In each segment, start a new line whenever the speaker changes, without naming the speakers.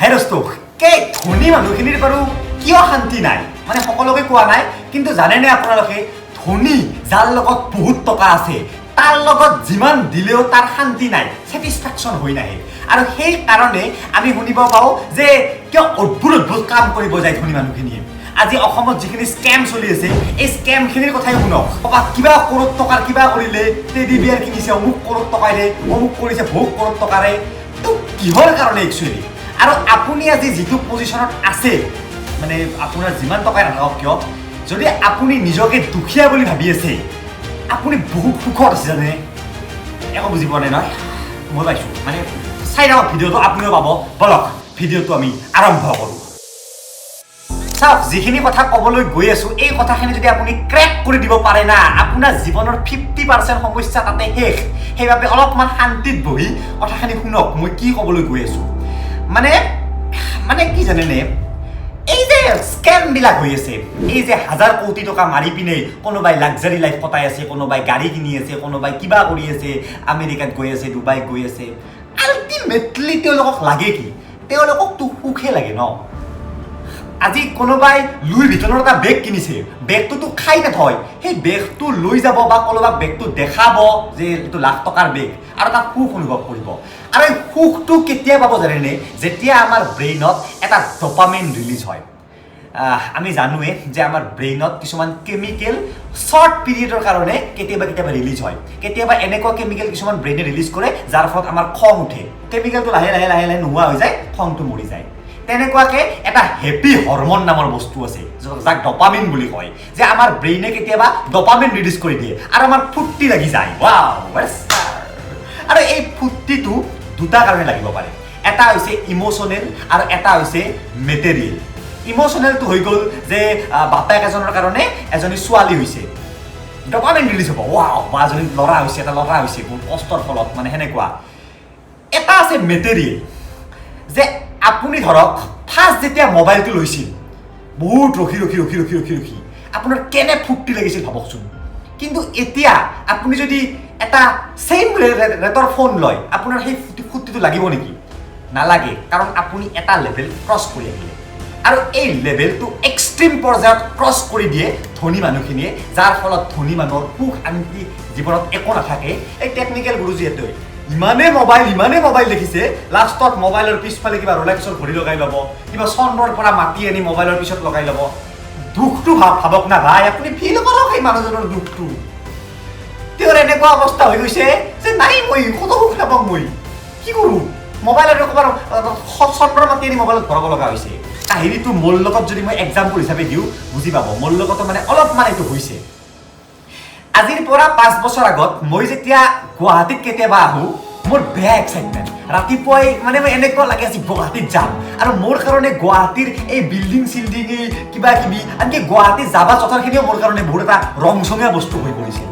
হে দোস্ত কে ধনী মানুহখিনিৰ বাৰু কিয় শান্তি নাই মানে সকলোকে কোৱা নাই কিন্তু জানেনে আপোনালোকে ধনী যাৰ লগত বহুত টকা আছে তাৰ লগত যিমান দিলেও তাৰ শান্তি নাই স্যাটিসফ্যাকশন হৈ নাহে আৰু সেই কাৰণে আমি শুনিব পাওঁ যে কিয় অদ্ভুত অদ্ভুত কাম কৰিব যায় ধনী মানুহখিনিয়ে আজি অসমত যিখিনি স্ক্যাম চলি আছে এই স্ক্যামখিনিৰ কথাই শুনক কিবা কৰোট টকাৰ কিবা কৰিলে টেডি বিয়াৰ কিনিছে অমুক কৰোট টকাৰে অমুক কৰিছে বহুত কৰোট টকাৰে তো কিহৰ কাৰণে একচুৱেলি আৰু আপুনি আজি যিটো পজিশনত আছে মানে আপোনাৰ যিমান টকাই নাথাকক কিয় যদি আপুনি নিজকে দুখীয়া বুলি ভাবি আছে আপুনি বহুত সুখত আছে জানে একো বুজি পোৱা নাই নহয় মই পাইছোঁ মানে চাই থাকক ভিডিঅ'টো আপুনিও পাব বলক ভিডিঅ'টো আমি আৰম্ভ কৰোঁ চাওক যিখিনি কথা ক'বলৈ গৈ আছোঁ এই কথাখিনি যদি আপুনি ক্ৰেক কৰি দিব পাৰে না আপোনাৰ জীৱনৰ 50% সমস্যা তাতে শেষ সেইবাবে অলপমান শান্তিত বহি কথাখিনি শুনক মই কি ক'বলৈ গৈ আছোঁ মানে কি জানেনে এই যে স্ক্যাম বিলাক হৈ আছে এই যে হাজাৰ কোটি টকা মাৰি পিনে কোনোবাই লাক্সাৰি লাইফ কটাই আছে কোনোবাই গাড়ী কিনি আছে কোনোবাই কিবা কৰি আছে আমেৰিকাত গৈ আছে ডুবাইত গৈ আছে আল্টিমেটলি তেওঁলোকক লাগে কি তেওঁলোকক তো সুখে লাগে ন আজি কোনোবাই লুই ভিতৰৰ এটা বেগ কিনিছে বেগটোতো খাই নথয় সেই বেগটো লৈ যাব বা কোনোবাক বেগটো দেখাব যে এইটো লাখ টকাৰ বেগ আৰু এটা সুখ অনুভৱ কৰিব আৰু এই সুখটো কেতিয়া পাব জানেনে যেতিয়া আমাৰ ব্ৰেইনত এটা ডপামিন ৰিলিজ হয় আমি জানোৱে যে আমাৰ ব্ৰেইনত কিছুমান কেমিকেল শৰ্ট পিৰিয়ডৰ কাৰণে কেতিয়াবা ৰিলিজ হয় কেতিয়াবা এনেকুৱা কেমিকেল কিছুমান ব্ৰেইনে ৰিলিজ কৰে যাৰ ফলত আমাৰ খং উঠে কেমিকেলটো লাহে লাহে নোহোৱা হৈ যায় খংটো মৰি যায় তেনেকুৱাকে এটা হেপি হৰমন নামৰ বস্তু আছে যাক ডপামিন বুলি কয় যে আমাৰ ব্ৰেইনে কেতিয়াবা ডপামিন ৰিলিজ কৰি দিয়ে আৰু আমাৰ ফুৰ্তি লাগি যায় ৱাও আৰু এই ফুৰ্তিটো দুটা কাৰণে লাগিব পাৰে এটা হৈছে ইমোচনেল আৰু এটা হৈছে মেটেৰিয়েল ইমোচনেলটো হৈ গ'ল যে বাপেক এজনৰ কাৰণে এজনী ছোৱালী হৈছে ডপামিন ৰিলিজ হ'ব ৱাও বা এজনী ল'ৰা হৈছে এটা ল'ৰা হৈছে বহুত কষ্টৰ ফলত মানে সেনেকুৱা এটা আছে মেটেৰিয়েল যে আপুনি ধৰক ফাৰ্ষ্ট যেতিয়া মোবাইলটো লৈছিল বহুত ৰখি আপোনাৰ কেনে ফুৰ্তি লাগিছিল ভাবকচোন কিন্তু এতিয়া আপুনি যদি এটা সেম ৰেটৰ ফোন লয় আপোনাৰ সেই ফুৰ্তিটো লাগিব নেকি নালাগে কাৰণ আপুনি এটা লেভেল ক্ৰছ কৰি আহিলে আৰু এই লেভেলটো এক্সট্ৰিম পৰ্যায়ত ক্ৰছ কৰি দিয়ে ধনী মানুহখিনিয়ে যাৰ ফলত ধনী মানুহৰ সুখ শান্তি জীৱনত একো নাথাকে এই টেকনিকেল গুৰুজীহঁতে ইমানে মোবাইল দেখিছে লাষ্টত মোবাইলৰ পিছফালে কিবা ৰোলেক্সৰ ঘড়ী লগাই ল'ব কিবা চন্দ্ৰৰ পৰা মাতি আনি মোবাইলৰ পিছত লগাই ল'ব দুখটো ভাবক না ভাই আপুনি ফিল কৰক সেই মানুহজনৰ দুখটো তেওঁৰ এনেকুৱা অৱস্থা হৈ গৈছে যে নাই মই কত সুখ নাপাওঁ মই কি কৰোঁ মোবাইলৰ ক'ৰবাৰ চন্দ্ৰৰ মাতি আনি মোবাইলত ভৰাব লগা হৈছে কাহিনীটো মোৰ লগত যদি মই এক্সাম্পল হিচাপে দিওঁ বুজি পাব মোৰ লগতো মানে অলপমান এইটো হৈছে আজিৰ পৰা 5 বছৰ আগত মই যেতিয়া গুৱাহাটীত কেতিয়াবা আহোঁ মোৰ বেয়া এক্সাইটমেণ্ট ৰাতিপুৱাই মানে মই এনেকুৱা লাগে আজি গুৱাহাটীত যাম আৰু মোৰ কাৰণে গুৱাহাটীৰ এই বিল্ডিং চিল্ডিং এই কিবা কিবি আনকি গুৱাহাটীত যাবা চথাৰখিনিও মোৰ কাৰণে বহুত এটা ৰংচঙীয়া বস্তু হৈ পৰিছিল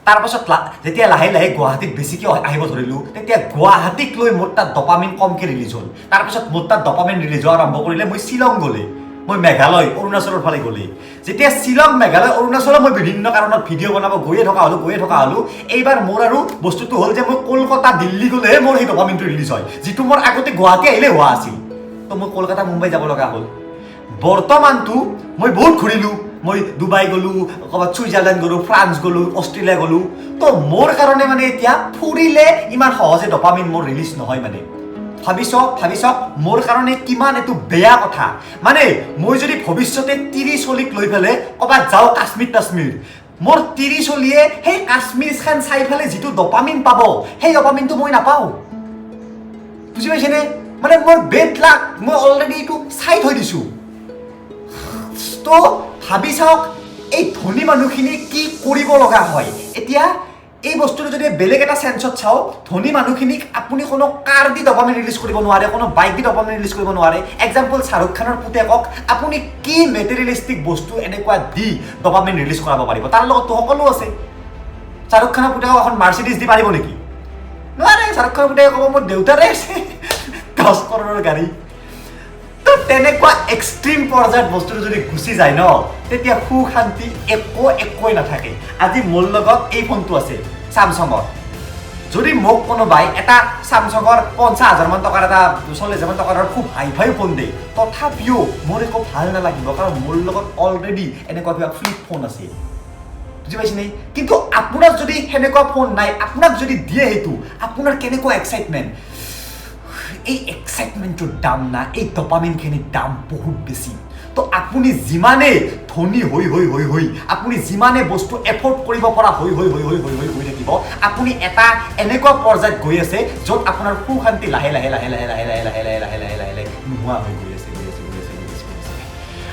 তাৰপাছত যেতিয়া লাহে গুৱাহাটীত বেছিকৈ আহিব ধৰিলোঁ তেতিয়া গুৱাহাটীক লৈ মোৰ তাত ডপামিন কমকৈ ৰিলিজ হ'ল তাৰপিছত মোৰ তাত ডপামিন ৰিলিজ হোৱা আৰম্ভ কৰিলে মই শ্বিলং গ'লে মই মেঘালয় অৰুণাচলৰ ফালে গ'লে যেতিয়া শ্বিলং মেঘালয় অৰুণাচলত মই বিভিন্ন কাৰণত ভিডিঅ' বনাব গৈয়ে থকা হ'লোঁ এইবাৰ মোৰ আৰু বস্তুটো হ'ল যে মই কলকাতা দিল্লী গ'লেহে মোৰ সেই ডপামিনটো ৰিলিজ হয় যিটো মোৰ আগতে গুৱাহাটী আহিলে হোৱা আছিল তো মই কলকাতা মুম্বাই যাব লগা হ'ল বৰ্তমানটো মই বহুত ঘূৰিলোঁ মই ডুবাই গ'লোঁ ক'ৰবাত ছুইজাৰলেণ্ড গ'লোঁ ফ্ৰান্স গ'লোঁ অষ্ট্ৰেলিয়া গ'লোঁ তো মোৰ কাৰণে মানে এতিয়া ফুৰিলে ইমান সহজে ডপামিন মোৰ ৰিলিজ নহয় মানে ভাবি চাওক মোৰ কাৰণে কিমান এইটো বেয়া কথা মানে মই যদি ভৱিষ্যতে 30-40ক লৈ পেলাই ক'ৰবাত যাওঁ কাশ্মীৰ মোৰ 30-40য়ে সেই কাশ্মীৰখন চাই পেলাই যিটো ডপামিন পাব সেই ডপামিনটো মই নাপাওঁ বুজি পাইছেনে মানে মোৰ বেড লাক মই অলৰেডি এইটো চাই থৈ দিছোঁ তো ভাবি চাওক এই ধনী মানুহখিনি কি কৰিব লগা হয় এতিয়া এই বস্তুটো যদি বেলেগ এটা সেন্সত চাও ধনী মানুহখিনিক আপুনি কোনো কাৰ দি ডপামিন ৰিলিজ কৰিব নোৱাৰে কোনো বাইক দি ডপামিন ৰিলিজ কৰিব নোৱাৰে এক্সাম্পল শাহৰুখ খানৰ পুতেকক আপুনি কি মেটেৰিয়েলিষ্টিক বস্তু এনেকুৱা দি ডপামিন ৰিলিজ কৰাব পাৰিব তাৰ লগততো সকলো আছে শাহৰুখ খানৰ পুতেকক এখন মাৰ্চিডিজ দি পাৰিব নেকি নোৱাৰে শাহৰুখ খানৰ পুতেকে ক'ব মোৰ দেউতাৰে আছে 10 কৰোৰৰ গাড়ী তো তেনেকুৱা এক্সট্ৰিম পৰ্যায়ত বস্তুটো যদি গুচি যায় ন তেতিয়া সুখ শান্তি একোৱেই নাথাকে আজি মোৰ লগত এই ফোনটো আছে স্যামসাঙৰ যদি মোক কোনোবাই এটা স্যামসাঙৰ 50,000 মান টকাৰ এটা 40,000 মান টকাৰ খুব হাই ফাই ফোন দিয়ে তথাপিও মোৰ একো ভাল নালাগিব কাৰণ মোৰ লগত অলৰেডি এনেকুৱা কিবা ফ্লিপ ফোন আছে বুজি পাইছেনে কিন্তু আপোনাৰ যদি সেনেকুৱা ফোন নাই আপোনাক যদি দিয়ে সেইটো আপোনাৰ কেনেকুৱা এক্সাইটমেণ্ট এই এক্সাইটমেণ্টৰ দাম না এই ডপামিনখিনিৰ দাম বহুত বেছি তো আপুনি যিমানে ধনী হৈ আপুনি যিমানে বস্তু এফৰ্ড কৰিব পৰা হৈ থাকিব আপুনি এটা এনেকুৱা পৰ্যায়ত গৈ আছে য'ত আপোনাৰ সুখ শান্তি লাহে লাহে নোহোৱা হৈ গৈ আছে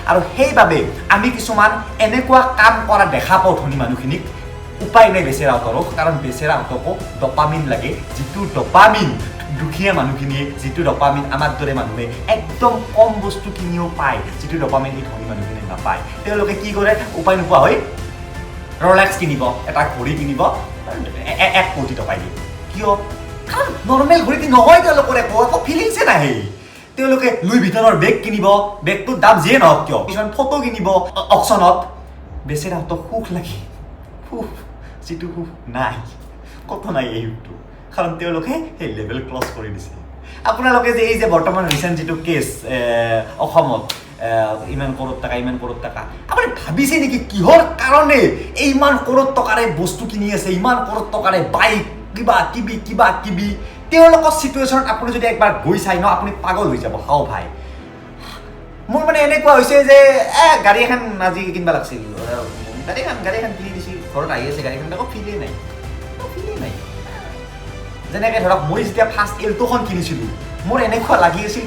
আৰু সেইবাবে আমি কিছুমান এনেকুৱা কাম কৰা দেখা পাওঁ ধনী মানুহখিনিক উপায় নাই বেচেৰাহঁতৰো কাৰণ বেচেৰাহঁতকো ডপামিন লাগে যিটো ডপামিন দুখীয়া মানুহখিনিয়ে যিটো ডপামিন আমাৰ দৰে মানুহে একদম কম বস্তু কিনিও পায় যিটো ডপামিন এই ধনী মানুহখিনিয়ে নাপায় তেওঁলোকে কি কৰে উপায় নোপোৱা হয় ৰলেক্স কিনিব এটা ঘড়ী কিনিব 1 কোটি টকা দিয়ে কিয় কাৰণ নৰ্মেল ঘড়ীটি নহয় তেওঁলোকৰ একো ফিলিংছে নাহে তেওঁলোকে লুই ভিতৰৰ বেগ কিনিব বেগটোৰ দাম যিয়ে নহওক কিয় কিছুমান ফটো কিনিব অকশ্যনত বেচেৰাহঁতক সুখ লাগে সুখ যিটো সুখ নাই কত নাই এই সুখটো কাৰণ তেওঁলোকে সেই লেভেল ক্লজ কৰি দিছে আপোনালোকে যে এই যে বৰ্তমান ৰিচেণ্ট যিটো কেছ অসমত ইমান কৰোড় টকা আপুনি ভাবিছে নেকি কিহৰ কাৰণে এই ইমান কৰোড় টকাৰে বস্তু কিনি আছে ইমান কৰোড় টকাৰে বাইক কিবা কিবি তেওঁলোকৰ চিটুৱেশ্যনত আপুনি যদি একবাৰ গৈ চাই ন আপুনি পাগল হৈ যাব হাও ভাই মোৰ মানে এনেকুৱা হৈছে যে গাড়ী এখন আজি কিনিব লাগিছিল গাড়ী এখন কিনি দিছিল ঘৰত আহি আছে গাড়ীখন আকৌ ফিলেই নাই যেনেকৈ ধৰক মই যেতিয়া ফাৰ্ষ্ট এল্টোখন কিনিছিলোঁ মোৰ এনেকুৱা লাগি আছিল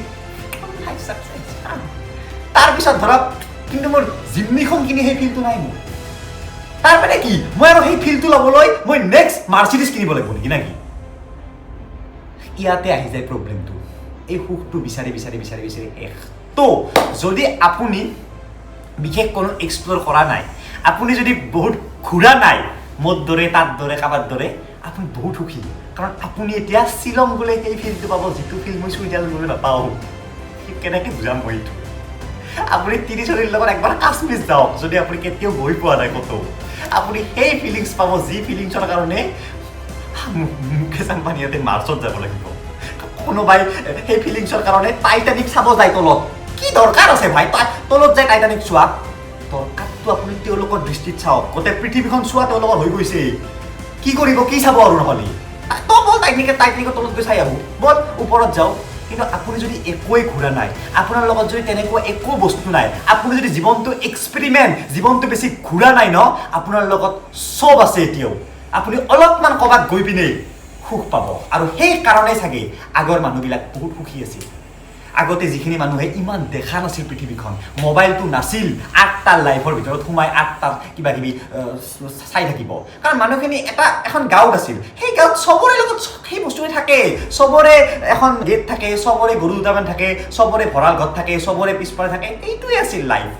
তাৰপিছত ধৰক কিন্তু মোৰ জিমনিখন কিনি সেই ফিলটো নাই মোৰ তাৰ মানে কি মই আৰু সেই ফিলটো ল'বলৈ মই নেক্সট মাৰ্চিডিজ কিনিব লাগিব নেকি ইয়াতে আহি যায় প্ৰব্লেমটো এই সুখটো বিচাৰি শেষ তো যদি আপুনি বিশেষ কোনো এক্সপ্ল'ৰ কৰা নাই আপুনি যদি বহুত ঘূৰা নাই মোৰ দৰে তাত দৰে কাৰোবাৰ দৰে আপুনি বহুত সুখী কাৰণ আপুনি এতিয়া শ্বিলং গ'লে সেই ফিলটো পাব যিটো ফিল মই ছুইজাৰলেণ্ড গ'লে নাপাওঁ কেনেকৈ বুজাম মই এইটো আপুনি 30-40 লগত একবাৰ কাশ্মীৰ যাওক যদি আপুনি কেতিয়াও গৈ পোৱা নাই ক'তো আপুনি সেই ফিলিংছ পাব যি ফিলিংছৰ কাৰণে মুকেশ আম্বানীহঁতে মাৰ্চত যাব লাগিব কোনোবাই সেই ফিলিংছৰ কাৰণে টাইটানিক চাব যায় তলত কি দৰকাৰ আছে ভাই তলত যায় টাইটানিক চোৱা দৰকাৰটো আপুনি তেওঁলোকৰ দৃষ্টিত চাওক গোটেই পৃথিৱীখন চোৱা তেওঁলোকৰ হৈ গৈছে কি কৰিব কি চাব আৰু নহ'লে তো বল টাইটানিকৰ তলত গৈ চাই আহোঁ বল ওপৰত যাওঁ কিন্তু আপুনি যদি একোৱেই ঘূৰা নাই আপোনাৰ লগত যদি তেনেকুৱা একো বস্তু নাই আপুনি যদি জীৱনটো এক্সপেৰিমেণ্ট জীৱনটো বেছি ঘূৰা নাই ন আপোনাৰ লগত চব আছে এতিয়াও আপুনি অলপমান ক'ৰবাত গৈ পিনে সুখ পাব আৰু সেই কাৰণে চাগে আগৰ মানুহবিলাক বহুত সুখী আছিল আগতে যিখিনি মানুহে ইমান দেখা নাছিল পৃথিৱীখন মোবাইলটো নাছিল 8টা লাইফৰ ভিতৰত সোমাই 8টা কিবা কিবি চাই থাকিব কাৰণ মানুহখিনি এখন গাঁৱত আছিল সেই গাঁৱত চবৰে লগত সেই বস্তুৱে থাকে চবৰে এখন গেট থাকে চবৰে গৰু দুটামান থাকে চবৰে ভঁৰাল ঘৰ থাকে চবৰে পিছফালে থাকে এইটোৱে আছিল লাইফ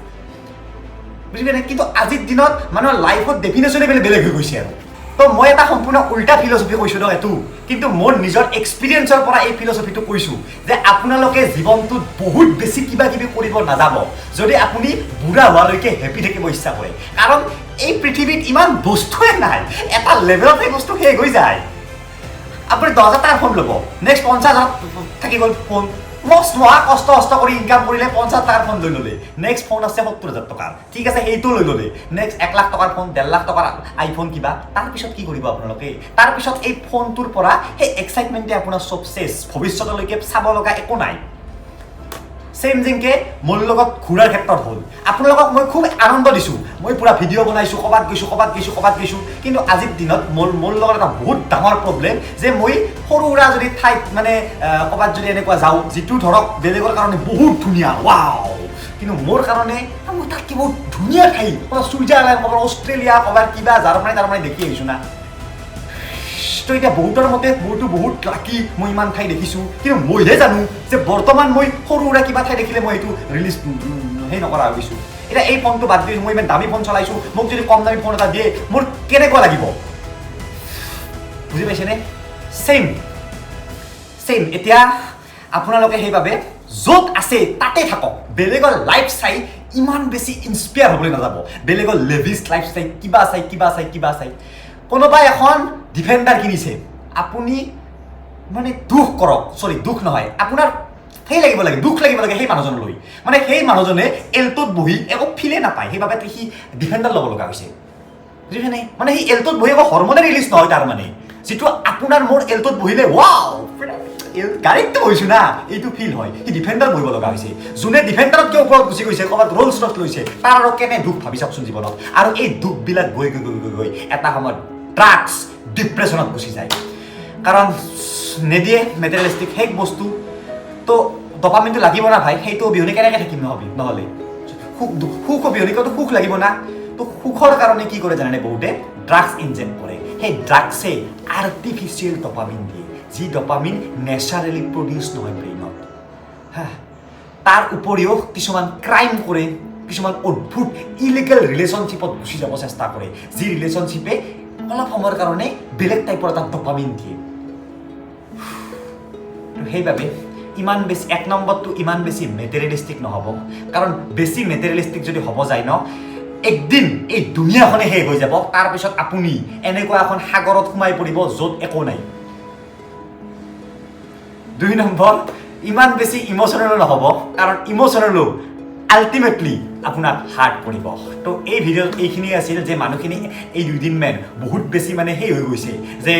বুজি পাইনে কিন্তু আজিৰ দিনত মানুহৰ লাইফৰ ডেফিনেশ্যনে বেলেগ হৈ গৈছে আৰু তো মই এটা সম্পূৰ্ণ উল্টা ফিলচফি কৈছোঁ ন এইটো কিন্তু মোৰ নিজৰ এক্সপিৰিয়েঞ্চৰ পৰা এই ফিলচফিটো কৈছোঁ যে আপোনালোকে জীৱনটোত বহুত বেছি কিবা কিবি কৰিব নাযাব যদি আপুনি বুঢ়া হোৱালৈকে হেপী থাকিব ইচ্ছা কৰে কাৰণ এই পৃথিৱীত ইমান বস্তুৱে নাই এটা লেভেলত সেই বস্তু শেষ হৈ যায় আপুনি 10,000 টকাৰ ফোন ল'ব নেক্সট 50,000 থাকি গ'ল ফোন মস্ত মহা কষ্ট কৰি ইনকাম কৰিলে 50 টকাৰ ফোন লৈ ল'লে নেক্সট ফোন আছে 70,000 টকাৰ ঠিক আছে সেইটো লৈ ল'লে নেক্সট 1 লাখ টকাৰ ফোন 1.5 লাখ টকাৰ আইফোন কিবা তাৰপিছত কি কৰিব আপোনালোকে তাৰপিছত এই ফোনটোৰ পৰা সেই এক্সাইটমেণ্টে আপোনাৰ চব চেছ ভৱিষ্যতলৈকে চাব লগা একো নাই সেম যেনকে মোৰ লগত ঘূৰাৰ ক্ষেত্ৰত হ'ল আপোনালোকক মই খুব আনন্দ দিছোঁ মই পুৰা ভিডিঅ' বনাইছোঁ ক'ৰবাত গৈছোঁ কিন্তু আজিৰ দিনত মোৰ লগত এটা বহুত ডাঙৰ প্ৰব্লেম যে মই সৰু সুৰা যদি ঠাইত মানে ক'ৰবাত যদি এনেকুৱা যাওঁ যিটো ধৰক বেলেগৰ কাৰণে বহুত ধুনীয়া ৱাও কিন্তু মোৰ কাৰণে মই তাত কি বহুত ধুনীয়া ঠাই ক'ৰবাত ছুইজাৰলেণ্ড ক'ৰবাত অষ্ট্ৰেলিয়া ক'ৰবাত কিবা জাৰ্মানী দেখি আহিছোঁ না তো এতিয়া বহুতৰ মতে মোৰতো বহুত লাকি মই ইমান ঠাই দেখিছোঁ কিন্তু মইহে জানো যে বৰ্তমান মই সৰু সুৰা কিবা ঠাই দেখিলে মই এইটো ৰিলিজ সেই নকৰা হৈ গৈছোঁ এতিয়া এই ফোনটো বাদ দিছোঁ মই ইমান দামী ফোন চলাইছোঁ মোক যদি কম দামী ফোন এটা দিয়ে মোৰ কেনেকুৱা লাগিব বুজি পাইছেনে ছেইম এতিয়া আপোনালোকে সেইবাবে য'ত আছে তাতে থাকক বেলেগৰ লাইফ চাই ইমান বেছি ইনস্পায়াৰ হ'বলৈ নাযাব বেলেগৰ লেভিছ লাইফ চাই কিবা চাই কোনোবাই এখন ডিফেণ্ডাৰ কিনিছে আপুনি মানে দুখ কৰক, দুখ নহয়, আপোনাৰ সেই লাগিব লাগে, দুখ লাগিব লাগে সেই মানুহজনলৈ। মানে সেই মানুহজনে এল্টোত বহি একো ফিলে নাপায়, সেইবাবে সি ডিফেণ্ডাৰ ল'ব লগা হৈছে। বুজিছেনে? মানে সি এল্টোত বহি একো হৰমনে ৰিলিজ নহয় তাৰ মানে, যিটো আপোনাৰ মোৰ এল্টোত বহিলে ৱাও গাড়ীততো বহিছোঁ না, এইটো ফিল হয়। সি ডিফেণ্ডাৰ বহিব লগা হৈছে। যোনে ডিফেণ্ডাৰতকৈ ওপৰত গুচি গৈছে, ক'ৰবাত ৰ'লছ ৰ'চ লৈছে, তাৰ আৰু কেনে দুখ ভাবি চাওকচোন জীৱনত। আৰু এই দুখবিলাক গৈ গৈ গৈ গৈ গৈ এটা সময়ত ড্ৰাগছ ডিপ্ৰেশ্যনত গুচি যায়। কাৰণ নিদিয়ে মেটেৰিয়েলিষ্টিক শেষ বস্তু, তো ডপামিনটো লাগিব না ভাই, সেইটো অবিহনে কেনেকৈ থাকিম নহ'লে সুখ অবিহনে কতো সুখ লাগিব না। তো সুখৰ কাৰণে কি কৰে জানেনে বহুতে? ড্ৰাগছ ইনজেক্ট কৰে। সেই ড্ৰাগছে আৰ্টিফিচিয়েল ডপামিন দিয়ে, যি ডপামিন নেচাৰেলি প্ৰডিউচ নহয় ব্ৰেইনত। তাৰ উপৰিও কিছুমান ক্ৰাইম কৰে, কিছুমান অদ্ভুত ইলিগেল ৰিলেশ্যনশ্বিপত গুচি যাব চেষ্টা কৰে, যি ৰিলেশ্যনশ্বিপে অলপ সময়ৰ কাৰণে বেলেগ টাইপৰ এটা ডপামিন দিয়ে। সেইবাবে ইমান বেছি, এক নম্বৰটো ইমান বেছি মেটেৰিয়েলিষ্টিক নহ'ব। কাৰণ বেছি মেটেৰিয়েলিষ্টিক যদি হ'ব যায় ন, একদিন এই দুনিয়াখনে শেষ হৈ যাব। তাৰপিছত আপুনি এনেকুৱা এখন সাগৰত সোমাই পৰিব য'ত একো নাই। 2 নম্বৰ, ইমান বেছি ইম'চনেলো নহ'ব, কাৰণ ইম'চনেলো আল্টিমেটলি আপোনাক হাৰ্ট কৰিব। তো এই ভিডিঅ'ত এইখিনি আছিল যে মানুহখিনি এই 2 দিনমান বহুত বেছি মানে সেই হৈ গৈছে যে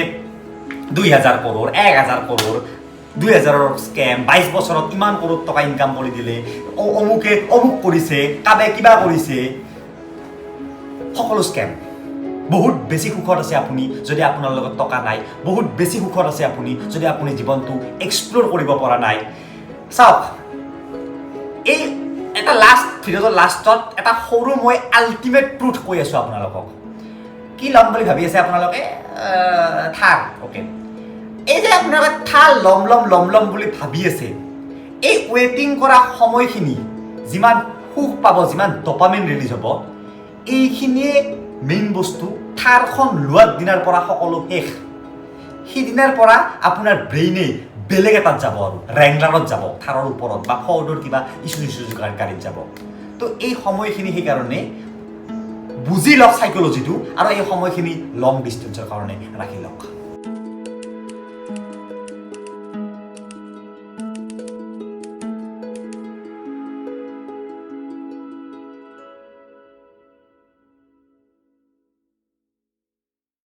2000 কৰোৰ, 1000 কৰোৰ, 2000ৰ স্কেম, 22 বছৰত ইমান কৰোৰ টকা ইনকাম কৰি দিলে, অমুকে অমুক কৰিছে, কাবে কিবা কৰিছে, সকলো স্কেম। বহুত বেছি সুখত আছে আপুনি যদি আপোনাৰ লগত টকা নাই, বহুত বেছি সুখত আছে আপুনি যদি আপুনি জীৱনটো এক্সপ্ল'ৰ কৰিব পৰা নাই। চাওক, এই এটা ভিডিঅ'টোৰ লাষ্টত এটা সৰু মই আল্টিমেট ট্ৰুথ কৈ আছোঁ আপোনালোকক। কি ল'ম বুলি ভাবি আছে আপোনালোকে? থাৰ। অ'কে, এই যে আপোনালোকে থাৰ ল'ম বুলি ভাবি আছে, এই ৱেইটিং কৰা সময়খিনি যিমান সুখ পাব, যিমান ডপামিন ৰিলিজ হ'ব, এইখিনিয়ে মেইন বস্তু। থাৰখন লোৱাৰ দিনাৰ পৰা সকলো শেষ। সিদিনাৰ পৰা আপোনাৰ ব্ৰেইনে বেলেগ এটাত যাব, আৰু ৰেংলাৰত যাব, থাৰৰ ওপৰত বা ফৰ্ডৰ কিবা ইছু গাড়ীত যাব। তো এই সময়খিনি সেইকাৰণে বুজি লওক চাইক'লজিটো, আৰু এই সময়খিনি লং ডিষ্টেঞ্চৰ কাৰণে ৰাখি লওক।